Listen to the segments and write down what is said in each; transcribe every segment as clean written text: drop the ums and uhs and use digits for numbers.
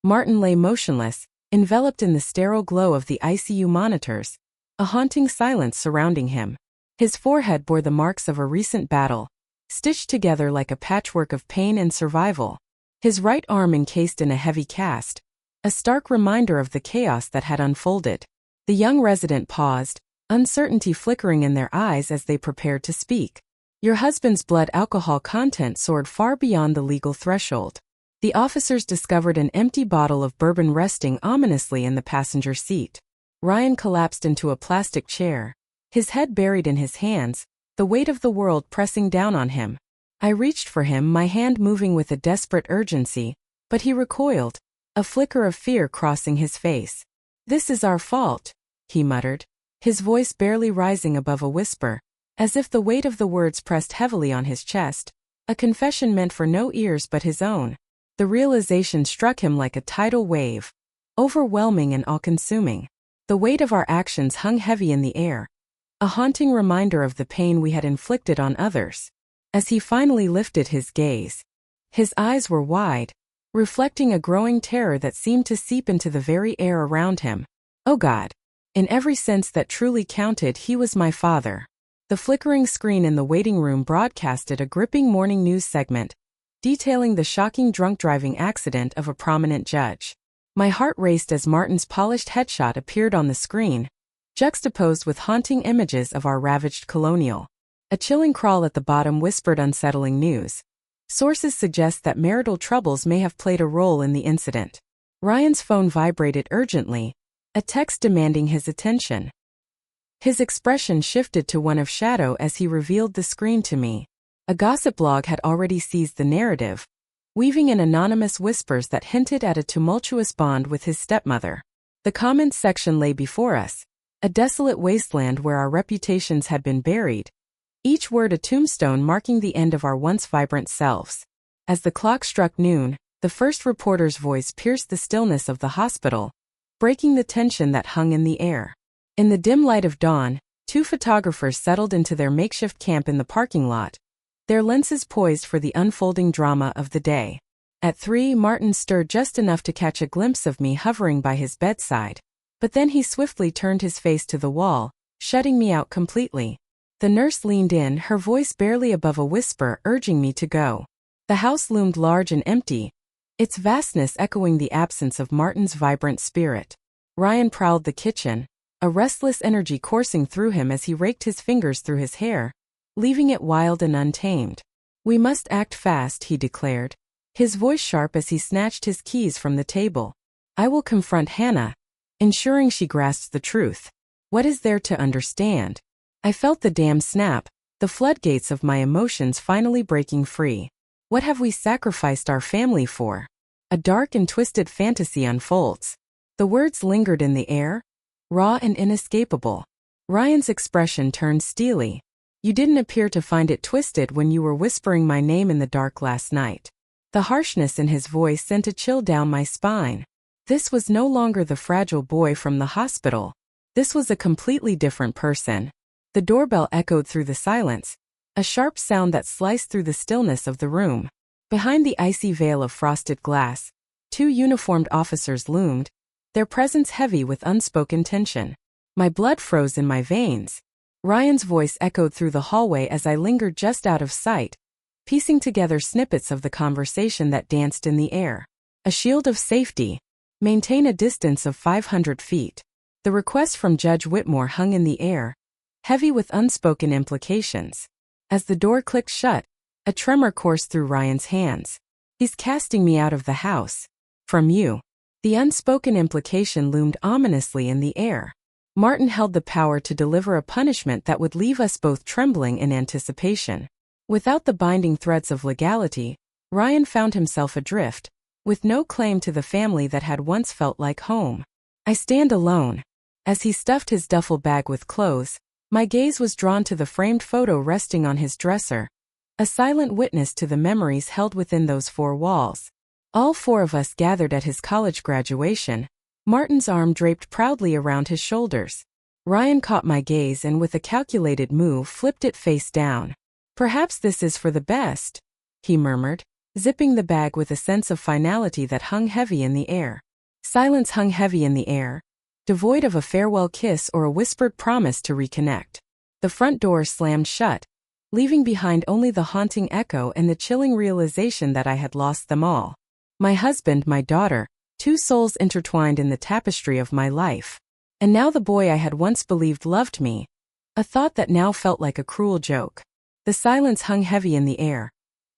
Martin lay motionless, enveloped in the sterile glow of the ICU monitors, a haunting silence surrounding him. His forehead bore the marks of a recent battle, stitched together like a patchwork of pain and survival. His right arm encased in a heavy cast, a stark reminder of the chaos that had unfolded. The young resident paused, uncertainty flickering in their eyes as they prepared to speak. Your husband's blood alcohol content soared far beyond the legal threshold. The officers discovered an empty bottle of bourbon resting ominously in the passenger seat. Ryan collapsed into a plastic chair, his head buried in his hands, the weight of the world pressing down on him. I reached for him, my hand moving with a desperate urgency, but he recoiled, a flicker of fear crossing his face. "This is our fault," he muttered, his voice barely rising above a whisper, as if the weight of the words pressed heavily on his chest, a confession meant for no ears but his own. The realization struck him like a tidal wave, overwhelming and all-consuming. The weight of our actions hung heavy in the air, a haunting reminder of the pain we had inflicted on others. As he finally lifted his gaze, his eyes were wide, reflecting a growing terror that seemed to seep into the very air around him. Oh God! In every sense that truly counted, he was my father. The flickering screen in the waiting room broadcasted a gripping morning news segment, detailing the shocking drunk driving accident of a prominent judge. My heart raced as Martin's polished headshot appeared on the screen, juxtaposed with haunting images of our ravaged colonial. A chilling crawl at the bottom whispered unsettling news. Sources suggest that marital troubles may have played a role in the incident. Ryan's phone vibrated urgently, a text demanding his attention. His expression shifted to one of shadow as he revealed the screen to me. A gossip blog had already seized the narrative, weaving in anonymous whispers that hinted at a tumultuous bond with his stepmother. The comments section lay before us, a desolate wasteland where our reputations had been buried, each word a tombstone marking the end of our once vibrant selves. As the clock struck noon, the first reporter's voice pierced the stillness of the hospital, breaking the tension that hung in the air. In the dim light of dawn, two photographers settled into their makeshift camp in the parking lot, their lenses poised for the unfolding drama of the day. At 3, Martin stirred just enough to catch a glimpse of me hovering by his bedside. But then he swiftly turned his face to the wall, shutting me out completely. The nurse leaned in, her voice barely above a whisper, urging me to go. The house loomed large and empty, its vastness echoing the absence of Martin's vibrant spirit. Ryan prowled the kitchen, a restless energy coursing through him as he raked his fingers through his hair, leaving it wild and untamed. "We must act fast," he declared, his voice sharp as he snatched his keys from the table. "I will confront Hannah, ensuring she grasps the truth. What is there to understand?" I felt the dam snap, the floodgates of my emotions finally breaking free. What have we sacrificed our family for? A dark and twisted fantasy unfolds. The words lingered in the air, raw and inescapable. Ryan's expression turned steely. "You didn't appear to find it twisted when you were whispering my name in the dark last night." The harshness in his voice sent a chill down my spine. This was no longer the fragile boy from the hospital. This was a completely different person. The doorbell echoed through the silence, a sharp sound that sliced through the stillness of the room. Behind the icy veil of frosted glass, two uniformed officers loomed, their presence heavy with unspoken tension. My blood froze in my veins. Ryan's voice echoed through the hallway as I lingered just out of sight, piecing together snippets of the conversation that danced in the air. A shield of safety. Maintain a distance of 500 feet. The request from Judge Whitmore hung in the air, heavy with unspoken implications. As the door clicked shut, a tremor coursed through Ryan's hands. "He's casting me out of the house. From you." The unspoken implication loomed ominously in the air. Martin held the power to deliver a punishment that would leave us both trembling in anticipation. Without the binding threads of legality, Ryan found himself adrift, with no claim to the family that had once felt like home. I stand alone. As he stuffed his duffel bag with clothes, my gaze was drawn to the framed photo resting on his dresser, a silent witness to the memories held within those four walls. All four of us gathered at his college graduation, Martin's arm draped proudly around his shoulders. Ryan caught my gaze and with a calculated move flipped it face down. "Perhaps this is for the best," he murmured, zipping the bag with a sense of finality that hung heavy in the air. Silence hung heavy in the air, devoid of a farewell kiss or a whispered promise to reconnect. The front door slammed shut, leaving behind only the haunting echo and the chilling realization that I had lost them all. My husband, my daughter, two souls intertwined in the tapestry of my life. And now the boy I had once believed loved me, a thought that now felt like a cruel joke. The silence hung heavy in the air,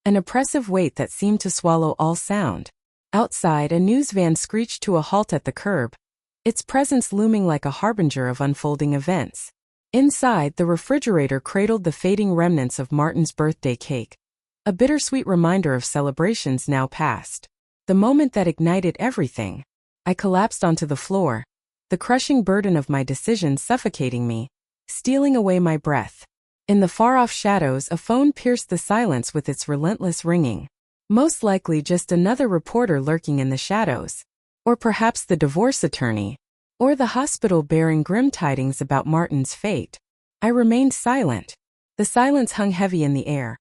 an oppressive weight that seemed to swallow all sound. Outside, a news van screeched to a halt at the curb, its presence looming like a harbinger of unfolding events. Inside, the refrigerator cradled the fading remnants of Martin's birthday cake, a bittersweet reminder of celebrations now past. The moment that ignited everything. I collapsed onto the floor, the crushing burden of my decisions suffocating me, stealing away my breath. In the far-off shadows, a phone pierced the silence with its relentless ringing. Most likely just another reporter lurking in the shadows. Or perhaps the divorce attorney. Or the hospital bearing grim tidings about Martin's fate. I remained silent. The silence hung heavy in the air,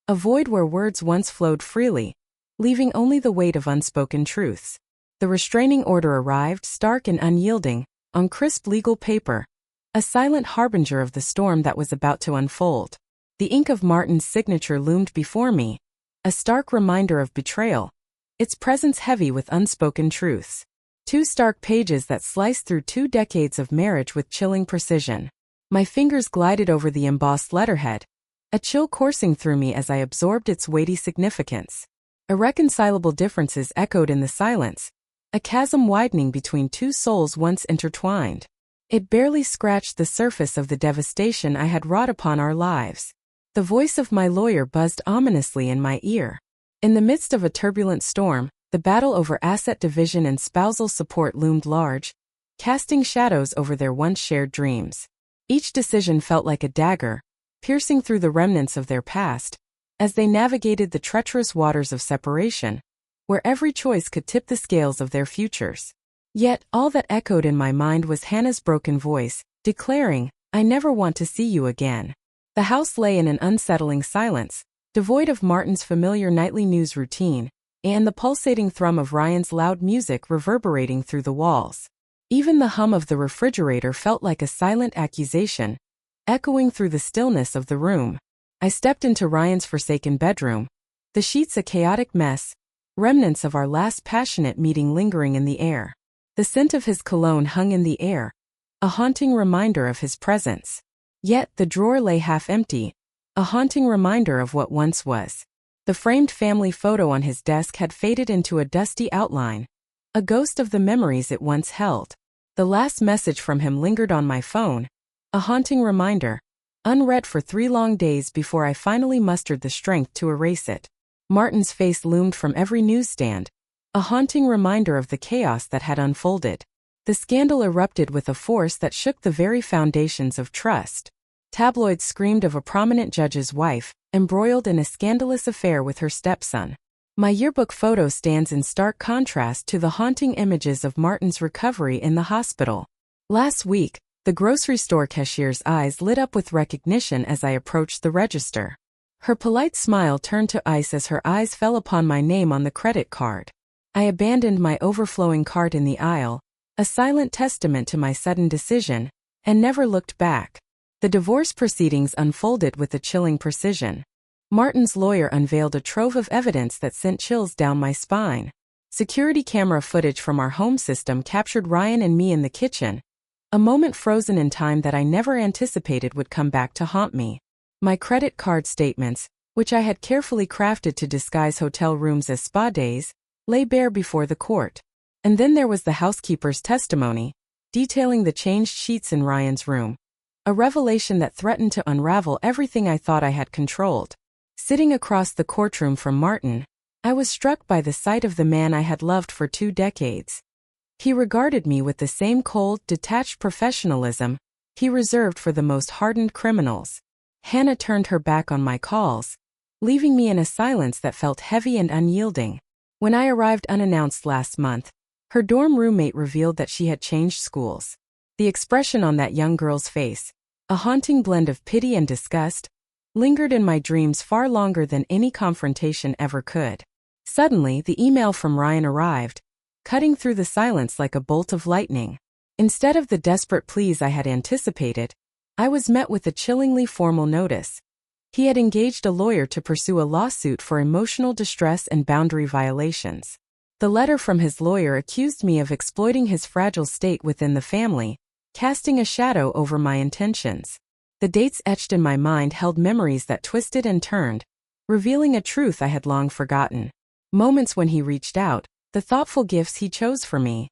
a void where words once flowed freely, leaving only the weight of unspoken truths. The restraining order arrived, stark and unyielding, on crisp legal paper, a silent harbinger of the storm that was about to unfold. The ink of Martin's signature loomed before me, a stark reminder of betrayal, its presence heavy with unspoken truths. Two stark pages that sliced through 2 decades of marriage with chilling precision. My fingers glided over the embossed letterhead, a chill coursing through me as I absorbed its weighty significance. Irreconcilable differences echoed in the silence, a chasm widening between two souls once intertwined. It barely scratched the surface of the devastation I had wrought upon our lives. The voice of my lawyer buzzed ominously in my ear. In the midst of a turbulent storm, the battle over asset division and spousal support loomed large, casting shadows over their once shared dreams. Each decision felt like a dagger, piercing through the remnants of their past, as they navigated the treacherous waters of separation, where every choice could tip the scales of their futures. Yet, all that echoed in my mind was Hannah's broken voice, declaring, "I never want to see you again." The house lay in an unsettling silence, devoid of Martin's familiar nightly news routine, and the pulsating thrum of Ryan's loud music reverberating through the walls. Even the hum of the refrigerator felt like a silent accusation, echoing through the stillness of the room. I stepped into Ryan's forsaken bedroom, the sheets a chaotic mess, remnants of our last passionate meeting lingering in the air. The scent of his cologne hung in the air, a haunting reminder of his presence. Yet the drawer lay half empty, a haunting reminder of what once was. The framed family photo on his desk had faded into a dusty outline, a ghost of the memories it once held. The last message from him lingered on my phone, a haunting reminder, unread for 3 long days before I finally mustered the strength to erase it. Martin's face loomed from every newsstand, a haunting reminder of the chaos that had unfolded. The scandal erupted with a force that shook the very foundations of trust. Tabloids screamed of a prominent judge's wife, embroiled in a scandalous affair with her stepson. My yearbook photo stands in stark contrast to the haunting images of Martin's recovery in the hospital. Last week, the grocery store cashier's eyes lit up with recognition as I approached the register. Her polite smile turned to ice as her eyes fell upon my name on the credit card. I abandoned my overflowing cart in the aisle, a silent testament to my sudden decision, and never looked back. The divorce proceedings unfolded with a chilling precision. Martin's lawyer unveiled a trove of evidence that sent chills down my spine. Security camera footage from our home system captured Ryan and me in the kitchen, a moment frozen in time that I never anticipated would come back to haunt me. My credit card statements, which I had carefully crafted to disguise hotel rooms as spa days, lay bare before the court. And then there was the housekeeper's testimony, detailing the changed sheets in Ryan's room. A revelation that threatened to unravel everything I thought I had controlled. Sitting across the courtroom from Martin, I was struck by the sight of the man I had loved for 2 decades. He regarded me with the same cold, detached professionalism he reserved for the most hardened criminals. Hannah turned her back on my calls, leaving me in a silence that felt heavy and unyielding. When I arrived unannounced last month, her dorm roommate revealed that she had changed schools. The expression on that young girl's face, a haunting blend of pity and disgust, lingered in my dreams far longer than any confrontation ever could. Suddenly, the email from Ryan arrived, cutting through the silence like a bolt of lightning. Instead of the desperate pleas I had anticipated, I was met with a chillingly formal notice. He had engaged a lawyer to pursue a lawsuit for emotional distress and boundary violations. The letter from his lawyer accused me of exploiting his fragile state within the family, casting a shadow over my intentions. The dates etched in my mind held memories that twisted and turned, revealing a truth I had long forgotten. Moments when he reached out, the thoughtful gifts he chose for me,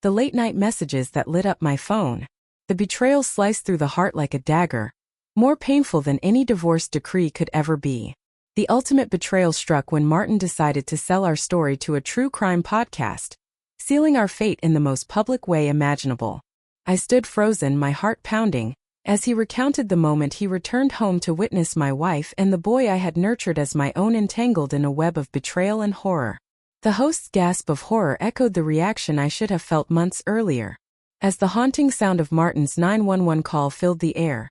the late-night messages that lit up my phone. The betrayal sliced through the heart like a dagger, more painful than any divorce decree could ever be. The ultimate betrayal struck when Martin decided to sell our story to a true crime podcast, sealing our fate in the most public way imaginable. I stood frozen, my heart pounding, as he recounted the moment he returned home to witness my wife and the boy I had nurtured as my own entangled in a web of betrayal and horror. The host's gasp of horror echoed the reaction I should have felt months earlier. As the haunting sound of Martin's 911 call filled the air,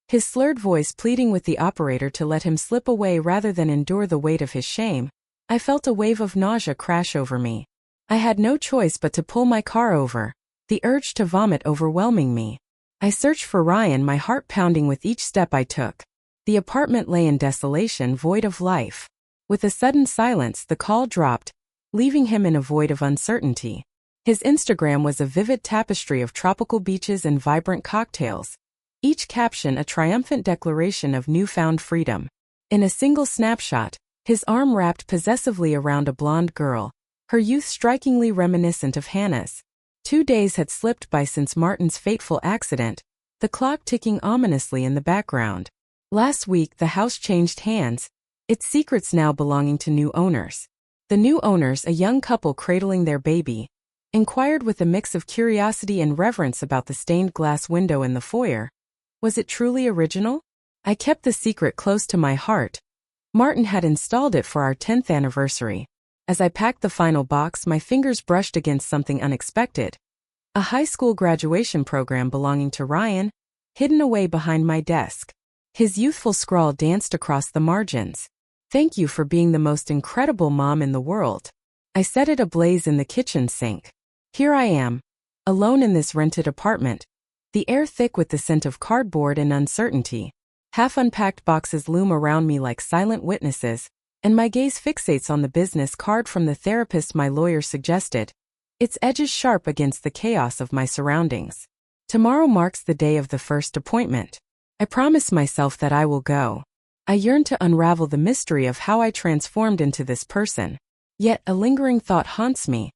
his slurred voice pleading with the operator to let him slip away rather than endure the weight of his shame, I felt a wave of nausea crash over me. I had no choice but to pull my car over, the urge to vomit overwhelming me. I searched for Ryan, my heart pounding with each step I took. The apartment lay in desolation, void of life. With a sudden silence, the call dropped, leaving him in a void of uncertainty. His Instagram was a vivid tapestry of tropical beaches and vibrant cocktails, each caption a triumphant declaration of newfound freedom. In a single snapshot, his arm wrapped possessively around a blonde girl, her youth strikingly reminiscent of Hannah's. 2 days had slipped by since Martin's fateful accident, the clock ticking ominously in the background. Last week the house changed hands, its secrets now belonging to new owners. The new owners, a young couple cradling their baby, inquired with a mix of curiosity and reverence about the stained glass window in the foyer. Was it truly original? I kept the secret close to my heart. Martin had installed it for our 10th anniversary. As I packed the final box, my fingers brushed against something unexpected. A high school graduation program belonging to Ryan, hidden away behind my desk. His youthful scrawl danced across the margins. "Thank you for being the most incredible mom in the world." I set it ablaze in the kitchen sink. Here I am, alone in this rented apartment, the air thick with the scent of cardboard and uncertainty. Half-unpacked boxes loom around me like silent witnesses, and my gaze fixates on the business card from the therapist my lawyer suggested, its edges sharp against the chaos of my surroundings. Tomorrow marks the day of the first appointment. I promise myself that I will go. I yearn to unravel the mystery of how I transformed into this person. Yet a lingering thought haunts me.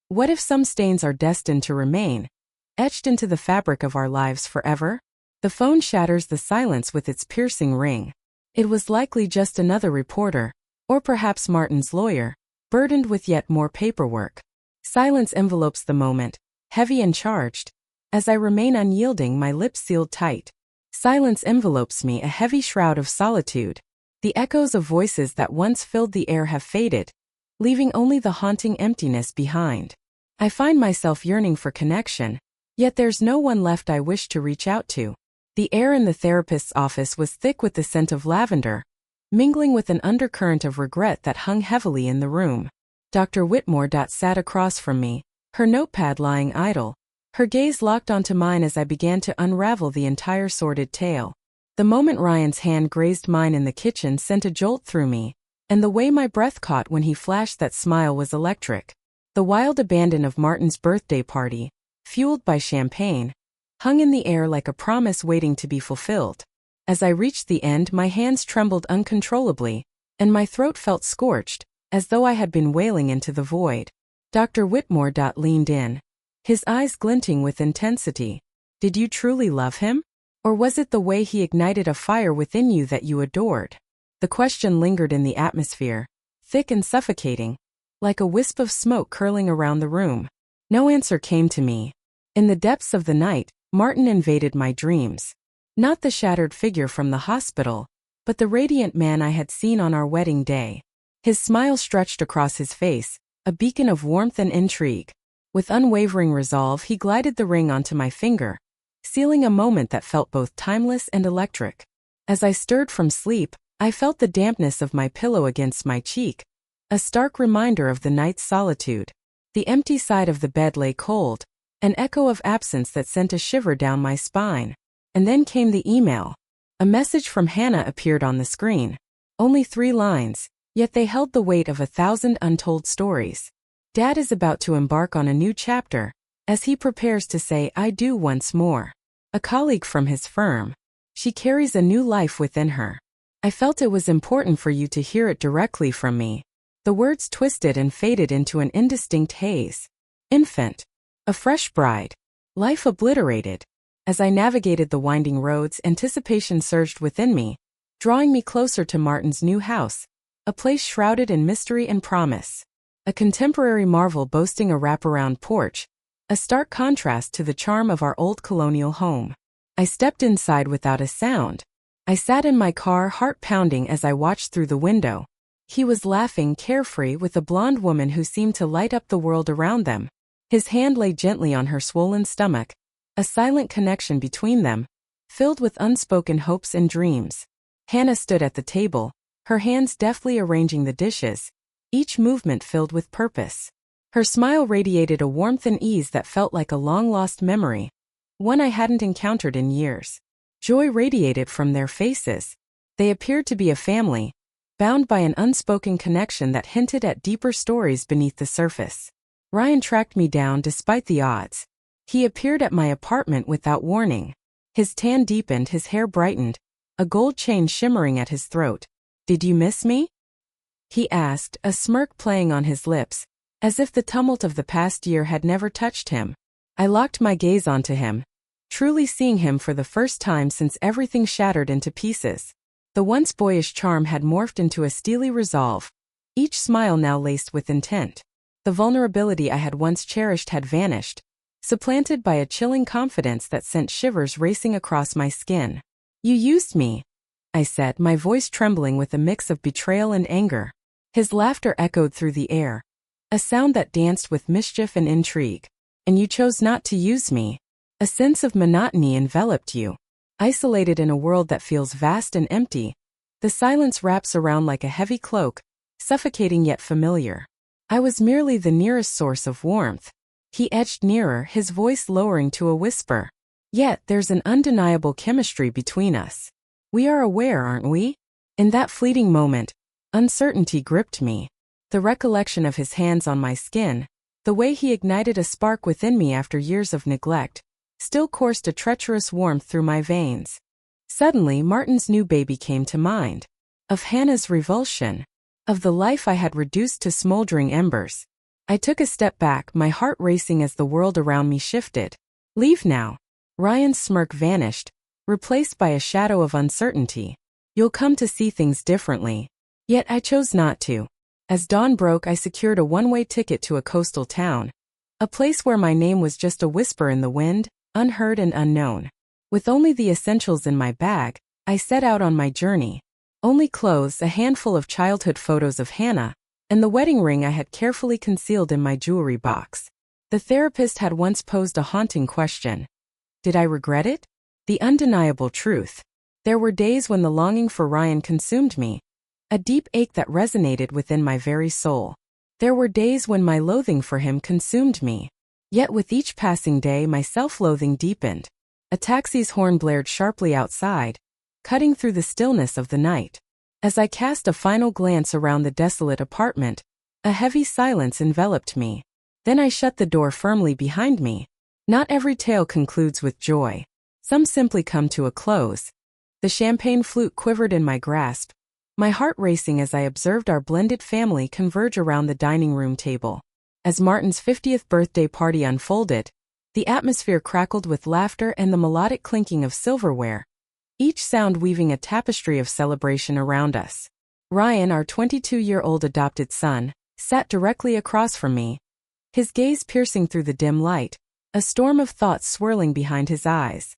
What if some stains are destined to remain, etched into the fabric of our lives forever? The phone shatters the silence with its piercing ring. It was likely just another reporter, or perhaps Martin's lawyer, burdened with yet more paperwork. Silence envelopes the moment, heavy and charged. As I remain unyielding, my lips sealed tight. Silence envelopes me, a heavy shroud of solitude. The echoes of voices that once filled the air have faded, leaving only the haunting emptiness behind. I find myself yearning for connection, yet there's no one left I wish to reach out to. The air in the therapist's office was thick with the scent of lavender, mingling with an undercurrent of regret that hung heavily in the room. Dr. Whitmore sat across from me, her notepad lying idle, her gaze locked onto mine as I began to unravel the entire sordid tale. The moment Ryan's hand grazed mine in the kitchen sent a jolt through me, and the way my breath caught when he flashed that smile was electric. The wild abandon of Martin's birthday party, fueled by champagne, hung in the air like a promise waiting to be fulfilled. As I reached the end, my hands trembled uncontrollably, and my throat felt scorched, as though I had been wailing into the void. Dr. Whitmore leaned in, his eyes glinting with intensity. "Did you truly love him? Or was it the way he ignited a fire within you that you adored?" The question lingered in the atmosphere, thick and suffocating, like a wisp of smoke curling around the room. No answer came to me. In the depths of the night, Martin invaded my dreams. Not the shattered figure from the hospital, but the radiant man I had seen on our wedding day. His smile stretched across his face, a beacon of warmth and intrigue. With unwavering resolve, he glided the ring onto my finger, sealing a moment that felt both timeless and electric. As I stirred from sleep, I felt the dampness of my pillow against my cheek, a stark reminder of the night's solitude. The empty side of the bed lay cold, an echo of absence that sent a shiver down my spine. And then came the email. A message from Hannah appeared on the screen. Only 3 lines, yet they held the weight of 1,000 untold stories. Dad is about to embark on a new chapter, as he prepares to say I do once more. A colleague from his firm. She carries a new life within her. I felt it was important for you to hear it directly from me. The words twisted and faded into an indistinct haze. Infant. A fresh bride. Life obliterated. As I navigated the winding roads, anticipation surged within me, drawing me closer to Martin's new house, a place shrouded in mystery and promise. A contemporary marvel boasting a wraparound porch, a stark contrast to the charm of our old colonial home. I stepped inside without a sound. I sat in my car, heart pounding as I watched through the window. He was laughing, carefree, with a blonde woman who seemed to light up the world around them. His hand lay gently on her swollen stomach, a silent connection between them, filled with unspoken hopes and dreams. Hannah stood at the table, her hands deftly arranging the dishes, each movement filled with purpose. Her smile radiated a warmth and ease that felt like a long-lost memory, one I hadn't encountered in years. Joy radiated from their faces. They appeared to be a family, bound by an unspoken connection that hinted at deeper stories beneath the surface. Ryan tracked me down despite the odds. He appeared at my apartment without warning. His tan deepened, his hair brightened, a gold chain shimmering at his throat. "Did you miss me?" he asked, a smirk playing on his lips, as if the tumult of the past year had never touched him. I locked my gaze onto him, truly seeing him for the first time since everything shattered into pieces. The once boyish charm had morphed into a steely resolve, each smile now laced with intent. The vulnerability I had once cherished had vanished, supplanted by a chilling confidence that sent shivers racing across my skin. "You used me," I said, my voice trembling with a mix of betrayal and anger. His laughter echoed through the air, a sound that danced with mischief and intrigue. "And you chose not to use me." A sense of monotony enveloped you. Isolated in a world that feels vast and empty, the silence wraps around like a heavy cloak, suffocating yet familiar. I was merely the nearest source of warmth. He edged nearer, his voice lowering to a whisper. "Yet there's an undeniable chemistry between us. We are aware, aren't we?" In that fleeting moment, uncertainty gripped me. The recollection of his hands on my skin, the way he ignited a spark within me after years of neglect, still coursed a treacherous warmth through my veins. Suddenly, Martin's new baby came to mind. Of Hannah's revulsion. Of the life I had reduced to smoldering embers. I took a step back, my heart racing as the world around me shifted. "Leave now." Ryan's smirk vanished, replaced by a shadow of uncertainty. "You'll come to see things differently." Yet I chose not to. As dawn broke, I secured a one-way ticket to a coastal town. A place where my name was just a whisper in the wind, unheard and unknown. With only the essentials in my bag, I set out on my journey. Only clothes, a handful of childhood photos of Hannah, and the wedding ring I had carefully concealed in my jewelry box. The therapist had once posed a haunting question. Did I regret it? The undeniable truth. There were days when the longing for Ryan consumed me, a deep ache that resonated within my very soul. There were days when my loathing for him consumed me. Yet with each passing day my self-loathing deepened. A taxi's horn blared sharply outside, cutting through the stillness of the night. As I cast a final glance around the desolate apartment, a heavy silence enveloped me. Then I shut the door firmly behind me. Not every tale concludes with joy. Some simply come to a close. The champagne flute quivered in my grasp, my heart racing as I observed our blended family converge around the dining room table. As Martin's 50th birthday party unfolded, the atmosphere crackled with laughter and the melodic clinking of silverware, each sound weaving a tapestry of celebration around us. Ryan, our 22-year-old adopted son, sat directly across from me, his gaze piercing through the dim light, a storm of thoughts swirling behind his eyes.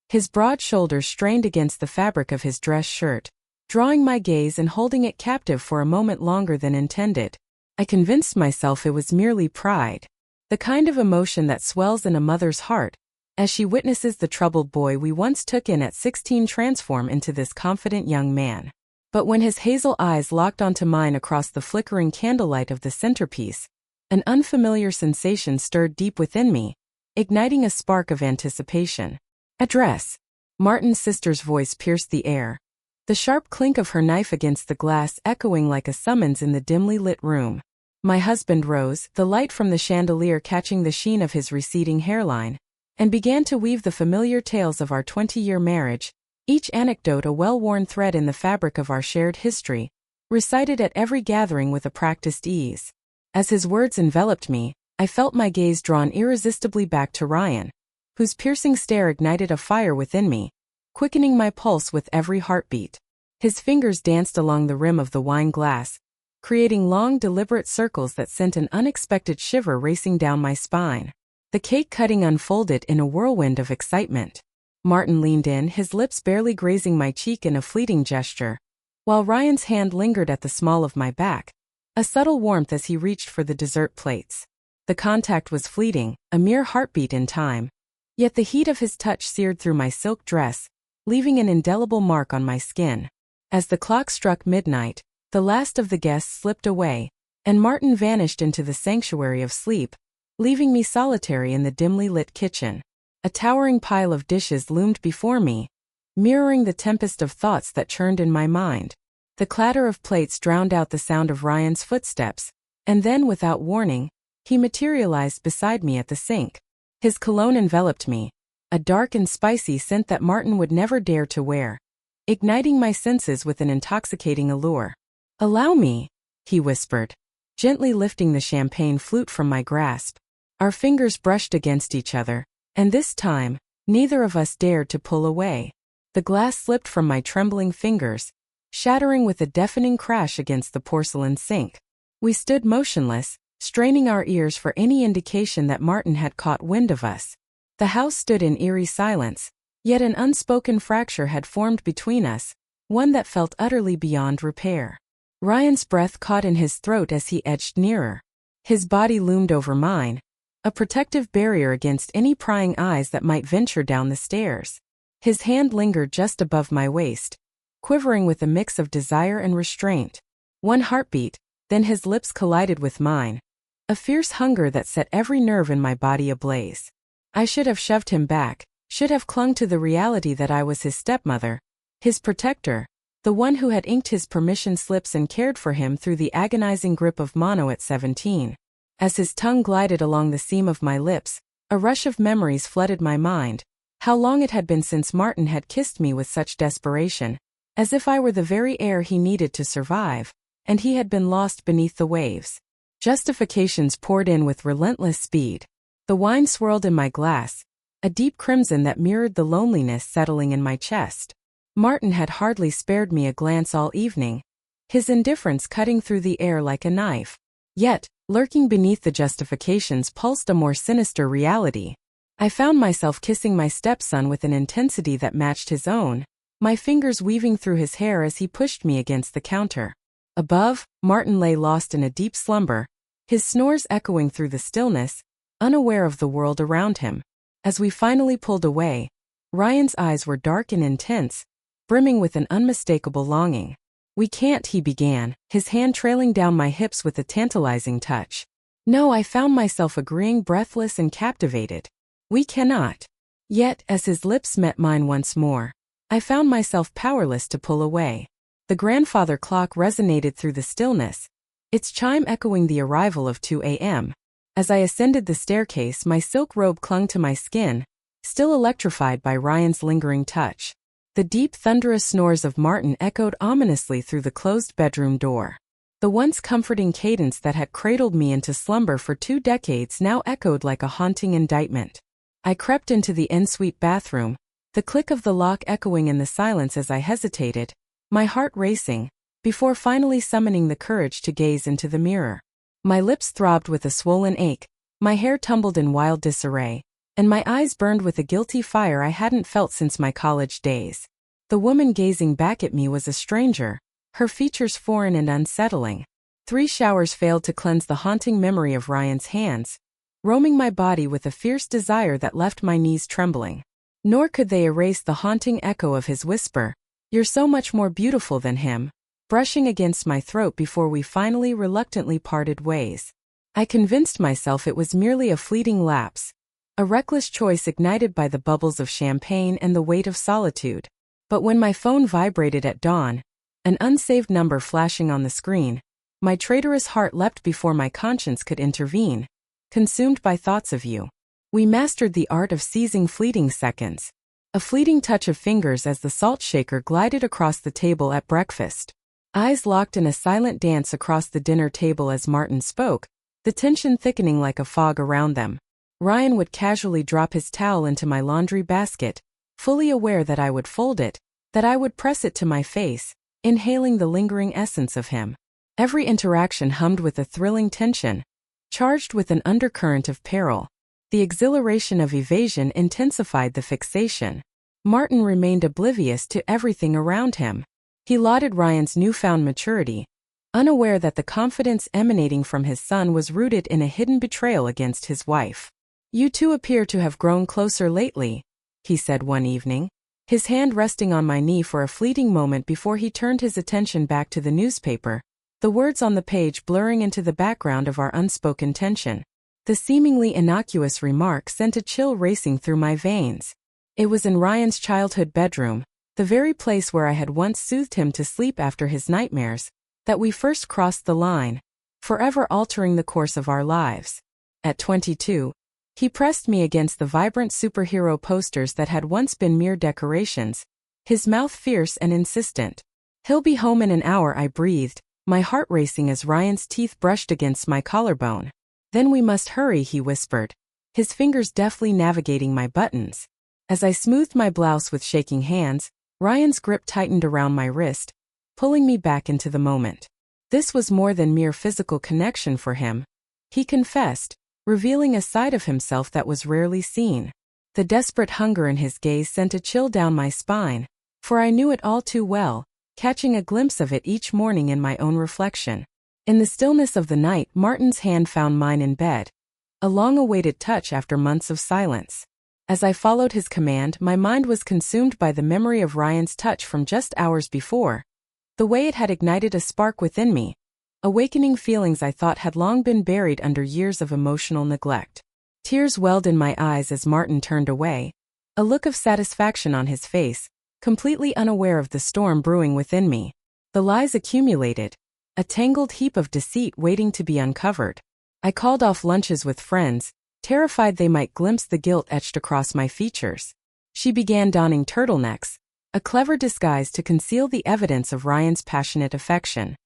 His broad shoulders strained against the fabric of his dress shirt, drawing my gaze and holding it captive for a moment longer than intended. I convinced myself it was merely pride, the kind of emotion that swells in a mother's heart as she witnesses the troubled boy we once took in at 16 transform into this confident young man. But when his hazel eyes locked onto mine across the flickering candlelight of the centerpiece, an unfamiliar sensation stirred deep within me, igniting a spark of anticipation. "Address." Martin's sister's voice pierced the air, the sharp clink of her knife against the glass echoing like a summons in the dimly lit room. My husband rose, the light from the chandelier catching the sheen of his receding hairline, and began to weave the familiar tales of our 20-year marriage, each anecdote a well-worn thread in the fabric of our shared history, recited at every gathering with a practiced ease. As his words enveloped me, I felt my gaze drawn irresistibly back to Ryan, whose piercing stare ignited a fire within me, quickening my pulse with every heartbeat. His fingers danced along the rim of the wine glass, creating long, deliberate circles that sent an unexpected shiver racing down my spine. The cake cutting unfolded in a whirlwind of excitement. Martin leaned in, his lips barely grazing my cheek in a fleeting gesture, while Ryan's hand lingered at the small of my back, a subtle warmth as he reached for the dessert plates. The contact was fleeting, a mere heartbeat in time, yet the heat of his touch seared through my silk dress, leaving an indelible mark on my skin. As the clock struck midnight, the last of the guests slipped away, and Martin vanished into the sanctuary of sleep, leaving me solitary in the dimly lit kitchen. A towering pile of dishes loomed before me, mirroring the tempest of thoughts that churned in my mind. The clatter of plates drowned out the sound of Ryan's footsteps, and then, without warning, he materialized beside me at the sink. His cologne enveloped me, a dark and spicy scent that Martin would never dare to wear, igniting my senses with an intoxicating allure. "Allow me," he whispered, gently lifting the champagne flute from my grasp. Our fingers brushed against each other, and this time, neither of us dared to pull away. The glass slipped from my trembling fingers, shattering with a deafening crash against the porcelain sink. We stood motionless, straining our ears for any indication that Martin had caught wind of us. The house stood in eerie silence, yet an unspoken fracture had formed between us, one that felt utterly beyond repair. Ryan's breath caught in his throat as he edged nearer. His body loomed over mine, a protective barrier against any prying eyes that might venture down the stairs. His hand lingered just above my waist, quivering with a mix of desire and restraint. One heartbeat, then his lips collided with mine, a fierce hunger that set every nerve in my body ablaze. I should have shoved him back, should have clung to the reality that I was his stepmother, his protector, the one who had inked his permission slips and cared for him through the agonizing grip of mono at 17. As his tongue glided along the seam of my lips, a rush of memories flooded my mind. How long it had been since Martin had kissed me with such desperation, as if I were the very air he needed to survive, and he had been lost beneath the waves. Justifications poured in with relentless speed. The wine swirled in my glass, a deep crimson that mirrored the loneliness settling in my chest. Martin had hardly spared me a glance all evening, his indifference cutting through the air like a knife. Yet, lurking beneath the justifications pulsed a more sinister reality. I found myself kissing my stepson with an intensity that matched his own, my fingers weaving through his hair as he pushed me against the counter. Above, Martin lay lost in a deep slumber, his snores echoing through the stillness, unaware of the world around him. As we finally pulled away, Ryan's eyes were dark and intense, brimming with an unmistakable longing. "We can't," he began, his hand trailing down my hips with a tantalizing touch. "No," I found myself agreeing, breathless and captivated. "We cannot." Yet, as his lips met mine once more, I found myself powerless to pull away. The grandfather clock resonated through the stillness, its chime echoing the arrival of 2 a.m. As I ascended the staircase, my silk robe clung to my skin, still electrified by Ryan's lingering touch. The deep, thunderous snores of Martin echoed ominously through the closed bedroom door. The once comforting cadence that had cradled me into slumber for 2 decades now echoed like a haunting indictment. I crept into the ensuite bathroom, the click of the lock echoing in the silence as I hesitated, my heart racing, before finally summoning the courage to gaze into the mirror. My lips throbbed with a swollen ache, my hair tumbled in wild disarray, and my eyes burned with a guilty fire I hadn't felt since my college days. The woman gazing back at me was a stranger, her features foreign and unsettling. 3 showers failed to cleanse the haunting memory of Ryan's hands, roaming my body with a fierce desire that left my knees trembling. Nor could they erase the haunting echo of his whisper, "You're so much more beautiful than him." brushing against my throat before we finally reluctantly parted ways. I convinced myself it was merely a fleeting lapse, a reckless choice ignited by the bubbles of champagne and the weight of solitude. But when my phone vibrated at dawn, an unsaved number flashing on the screen, my traitorous heart leapt before my conscience could intervene, consumed by thoughts of you. We mastered the art of seizing fleeting seconds. A fleeting touch of fingers as the salt shaker glided across the table at breakfast. Eyes locked in a silent dance across the dinner table as Martin spoke, the tension thickening like a fog around them. Ryan would casually drop his towel into my laundry basket, fully aware that I would fold it, that I would press it to my face, inhaling the lingering essence of him. Every interaction hummed with a thrilling tension, charged with an undercurrent of peril. The exhilaration of evasion intensified the fixation. Martin remained oblivious to everything around him. He lauded Ryan's newfound maturity, unaware that the confidence emanating from his son was rooted in a hidden betrayal against his wife. "You two appear to have grown closer lately," he said one evening, his hand resting on my knee for a fleeting moment before he turned his attention back to the newspaper, the words on the page blurring into the background of our unspoken tension. The seemingly innocuous remark sent a chill racing through my veins. It was in Ryan's childhood bedroom, the very place where I had once soothed him to sleep after his nightmares, that we first crossed the line, forever altering the course of our lives. At 22, he pressed me against the vibrant superhero posters that had once been mere decorations, his mouth fierce and insistent. "He'll be home in an hour," I breathed, my heart racing as Ryan's teeth brushed against my collarbone. "Then we must hurry," he whispered, his fingers deftly navigating my buttons. As I smoothed my blouse with shaking hands, Ryan's grip tightened around my wrist, pulling me back into the moment. This was more than mere physical connection for him, he confessed, revealing a side of himself that was rarely seen. The desperate hunger in his gaze sent a chill down my spine, for I knew it all too well, catching a glimpse of it each morning in my own reflection. In the stillness of the night, Martin's hand found mine in bed, a long-awaited touch after months of silence. As I followed his command, my mind was consumed by the memory of Ryan's touch from just hours before, the way it had ignited a spark within me, awakening feelings I thought had long been buried under years of emotional neglect. Tears welled in my eyes as Martin turned away, a look of satisfaction on his face, completely unaware of the storm brewing within me. The lies accumulated, a tangled heap of deceit waiting to be uncovered. I called off lunches with friends, terrified they might glimpse the guilt etched across my features. She began donning turtlenecks, a clever disguise to conceal the evidence of Ryan's passionate affection.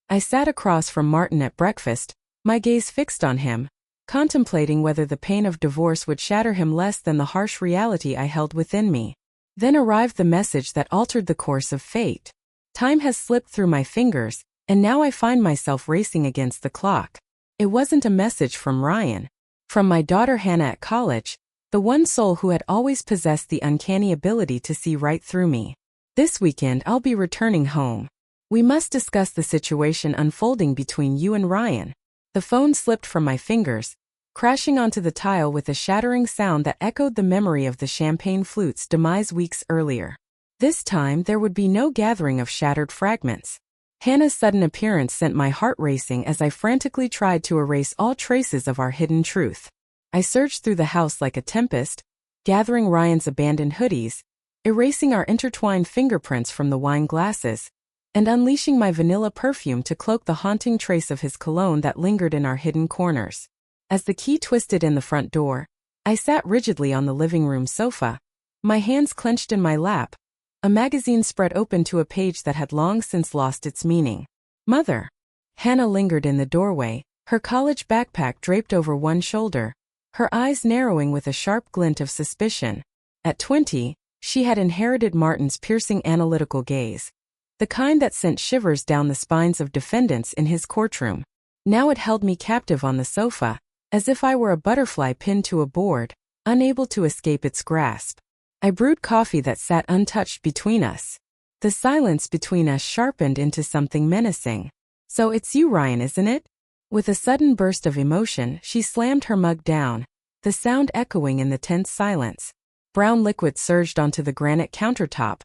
I sat across from Martin at breakfast, my gaze fixed on him, contemplating whether the pain of divorce would shatter him less than the harsh reality I held within me. Then arrived the message that altered the course of fate. Time has slipped through my fingers, and now I find myself racing against the clock. It wasn't a message from Ryan. From my daughter Hannah at college, the one soul who had always possessed the uncanny ability to see right through me. "This weekend I'll be returning home. We must discuss the situation unfolding between you and Ryan." The phone slipped from my fingers, crashing onto the tile with a shattering sound that echoed the memory of the champagne flute's demise weeks earlier. This time there would be no gathering of shattered fragments. Hannah's sudden appearance sent my heart racing as I frantically tried to erase all traces of our hidden truth. I surged through the house like a tempest, gathering Ryan's abandoned hoodies, erasing our intertwined fingerprints from the wine glasses, and unleashing my vanilla perfume to cloak the haunting trace of his cologne that lingered in our hidden corners. As the key twisted in the front door, I sat rigidly on the living room sofa, my hands clenched in my lap, a magazine spread open to a page that had long since lost its meaning. "Mother." Hannah lingered in the doorway, her college backpack draped over one shoulder, her eyes narrowing with a sharp glint of suspicion. At 20, she had inherited Martin's piercing analytical gaze, the kind that sent shivers down the spines of defendants in his courtroom. Now it held me captive on the sofa, as if I were a butterfly pinned to a board, unable to escape its grasp. I brewed coffee that sat untouched between us. The silence between us sharpened into something menacing. "So it's you, Ryan, isn't it?" With a sudden burst of emotion, she slammed her mug down, the sound echoing in the tense silence. Brown liquid surged onto the granite countertop,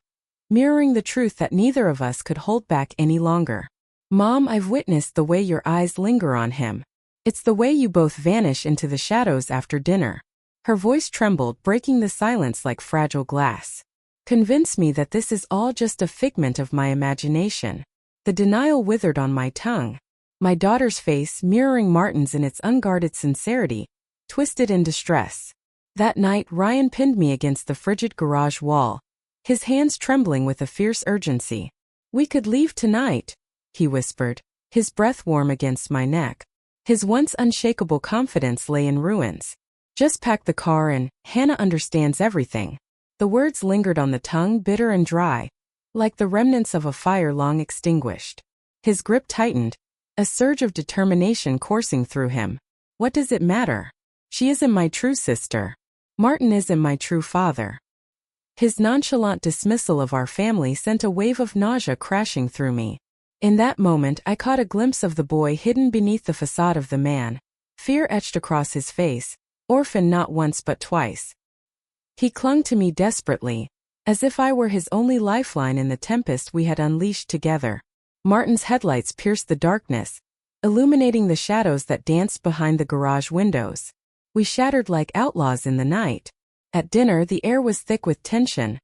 mirroring the truth that neither of us could hold back any longer. Mom, I've witnessed the way your eyes linger on him. It's the way you both vanish into the shadows after dinner. Her voice trembled, breaking the silence like fragile glass. Convince me that this is all just a figment of my imagination. The denial withered on my tongue. My daughter's face, mirroring Martin's in its unguarded sincerity, twisted in distress. That night, Ryan pinned me against the frigid garage wall, his hands trembling with a fierce urgency. We could leave tonight, he whispered, his breath warm against my neck. His once unshakable confidence lay in ruins. Just pack the car and Hannah understands everything. The words lingered on the tongue, bitter and dry, like the remnants of a fire long extinguished. His grip tightened, a surge of determination coursing through him. What does it matter? She isn't my true sister. Martin isn't my true father. His nonchalant dismissal of our family sent a wave of nausea crashing through me. In that moment, I caught a glimpse of the boy hidden beneath the facade of the man, fear etched across his face, orphaned not once but twice. He clung to me desperately, as if I were his only lifeline in the tempest we had unleashed together. Martin's headlights pierced the darkness, illuminating the shadows that danced behind the garage windows. We shattered like outlaws in the night. At dinner, the air was thick with tension,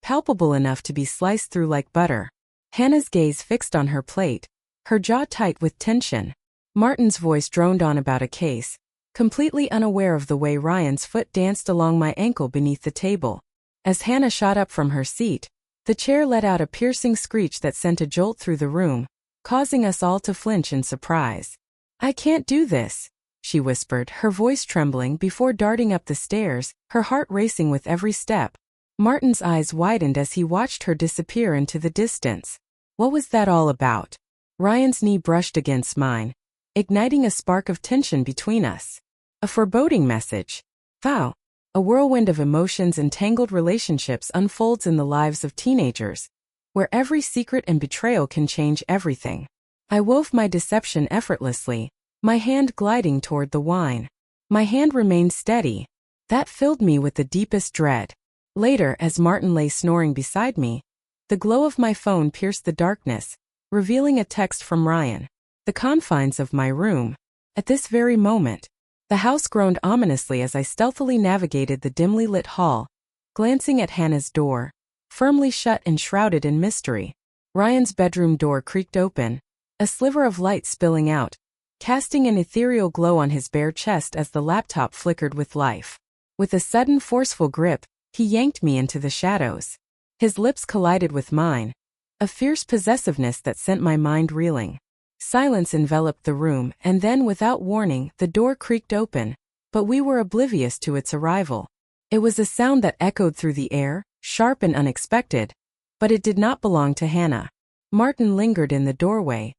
palpable enough to be sliced through like butter. Hannah's gaze fixed on her plate, her jaw tight with tension. Martin's voice droned on about a case, completely unaware of the way Ryan's foot danced along my ankle beneath the table. As Hannah shot up from her seat, the chair let out a piercing screech that sent a jolt through the room, causing us all to flinch in surprise. I can't do this, she whispered, her voice trembling before darting up the stairs, her heart racing with every step. Martin's eyes widened as he watched her disappear into the distance. What was that all about? Ryan's knee brushed against mine, igniting a spark of tension between us. A foreboding message. Wow. A whirlwind of emotions and tangled relationships unfolds in the lives of teenagers, where every secret and betrayal can change everything. I wove my deception effortlessly, my hand gliding toward the wine. My hand remained steady. That filled me with the deepest dread. Later, as Martin lay snoring beside me, the glow of my phone pierced the darkness, revealing a text from Ryan. The confines of my room. At this very moment, the house groaned ominously as I stealthily navigated the dimly lit hall, glancing at Hannah's door, firmly shut and shrouded in mystery. Ryan's bedroom door creaked open, a sliver of light spilling out, casting an ethereal glow on his bare chest as the laptop flickered with life. With a sudden forceful grip, he yanked me into the shadows. His lips collided with mine, a fierce possessiveness that sent my mind reeling. Silence enveloped the room, and then, without warning, the door creaked open, but we were oblivious to its arrival. It was a sound that echoed through the air, sharp and unexpected, but it did not belong to Hannah. Martin lingered in the doorway,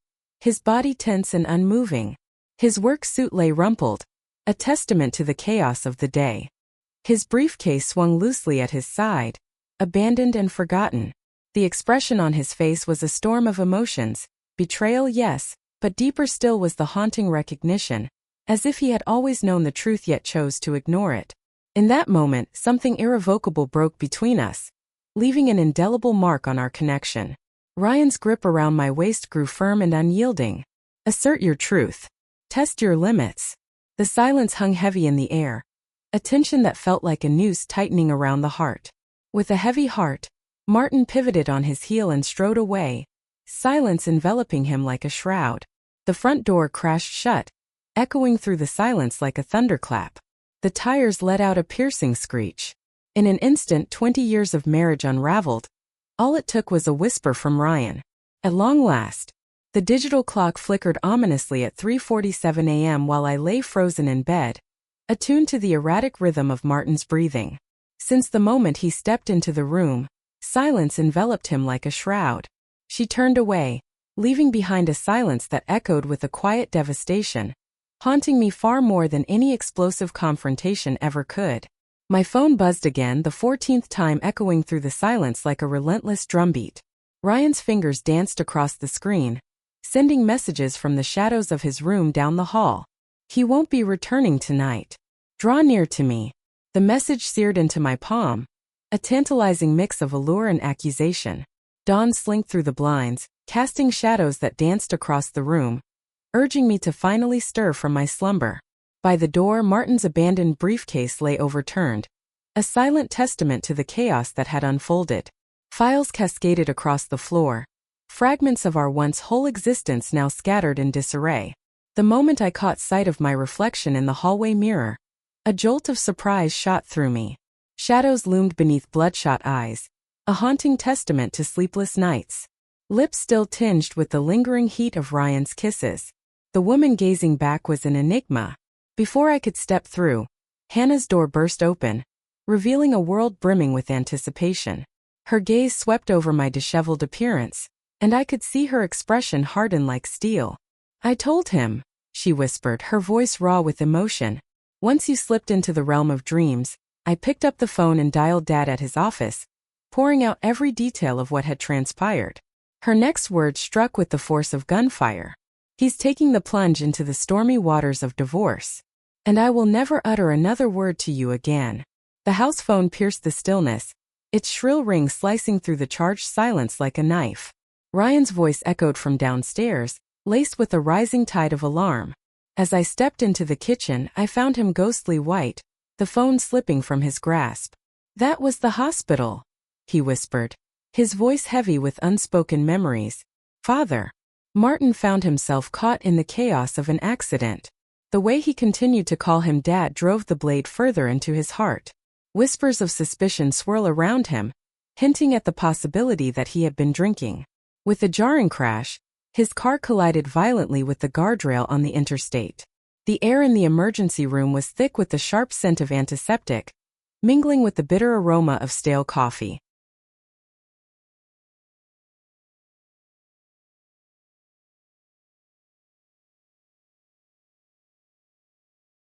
his body tense and unmoving. His work suit lay rumpled, a testament to the chaos of the day. His briefcase swung loosely at his side, abandoned and forgotten. The expression on his face was a storm of emotions. Betrayal, yes, but deeper still was the haunting recognition, as if he had always known the truth yet chose to ignore it. In that moment, something irrevocable broke between us, leaving an indelible mark on our connection. Ryan's grip around my waist grew firm and unyielding. Assert your truth. Test your limits. The silence hung heavy in the air, a tension that felt like a noose tightening around the heart. With a heavy heart, Martin pivoted on his heel and strode away, silence enveloping him like a shroud. The front door crashed shut, echoing through the silence like a thunderclap. The tires let out a piercing screech. In an instant, 20 years of marriage unraveled. All it took was a whisper from Ryan. At long last. The digital clock flickered ominously at 3:47 a.m. while I lay frozen in bed, attuned to the erratic rhythm of Martin's breathing. Since the moment he stepped into the room, silence enveloped him like a shroud. She turned away, leaving behind a silence that echoed with a quiet devastation, haunting me far more than any explosive confrontation ever could. My phone buzzed again, the 14th time echoing through the silence like a relentless drumbeat. Ryan's fingers danced across the screen, sending messages from the shadows of his room down the hall. He won't be returning tonight. Draw near to me. The message seared into my palm, a tantalizing mix of allure and accusation. Dawn slinked through the blinds, casting shadows that danced across the room, urging me to finally stir from my slumber. By the door, Martin's abandoned briefcase lay overturned, a silent testament to the chaos that had unfolded. Files cascaded across the floor, fragments of our once whole existence now scattered in disarray. The moment I caught sight of my reflection in the hallway mirror, a jolt of surprise shot through me. Shadows loomed beneath bloodshot eyes, a haunting testament to sleepless nights. Lips still tinged with the lingering heat of Ryan's kisses. The woman gazing back was an enigma. Before I could step through, Hannah's door burst open, revealing a world brimming with anticipation. Her gaze swept over my disheveled appearance, and I could see her expression harden like steel. "I told him," she whispered, her voice raw with emotion. "Once you slipped into the realm of dreams." I picked up the phone and dialed Dad at his office, pouring out every detail of what had transpired. Her next words struck with the force of gunfire. "He's taking the plunge into the stormy waters of divorce. And I will never utter another word to you again." The house phone pierced the stillness, its shrill ring slicing through the charged silence like a knife. Ryan's voice echoed from downstairs, laced with a rising tide of alarm. As I stepped into the kitchen, I found him ghostly white, the phone slipping from his grasp. "That was the hospital," he whispered, his voice heavy with unspoken memories. "Father." Martin found himself caught in the chaos of an accident. The way he continued to call him Dad drove the blade further into his heart. Whispers of suspicion swirl around him, hinting at the possibility that he had been drinking. With a jarring crash, his car collided violently with the guardrail on the interstate. The air in the emergency room was thick with the sharp scent of antiseptic, mingling with the bitter aroma of stale coffee.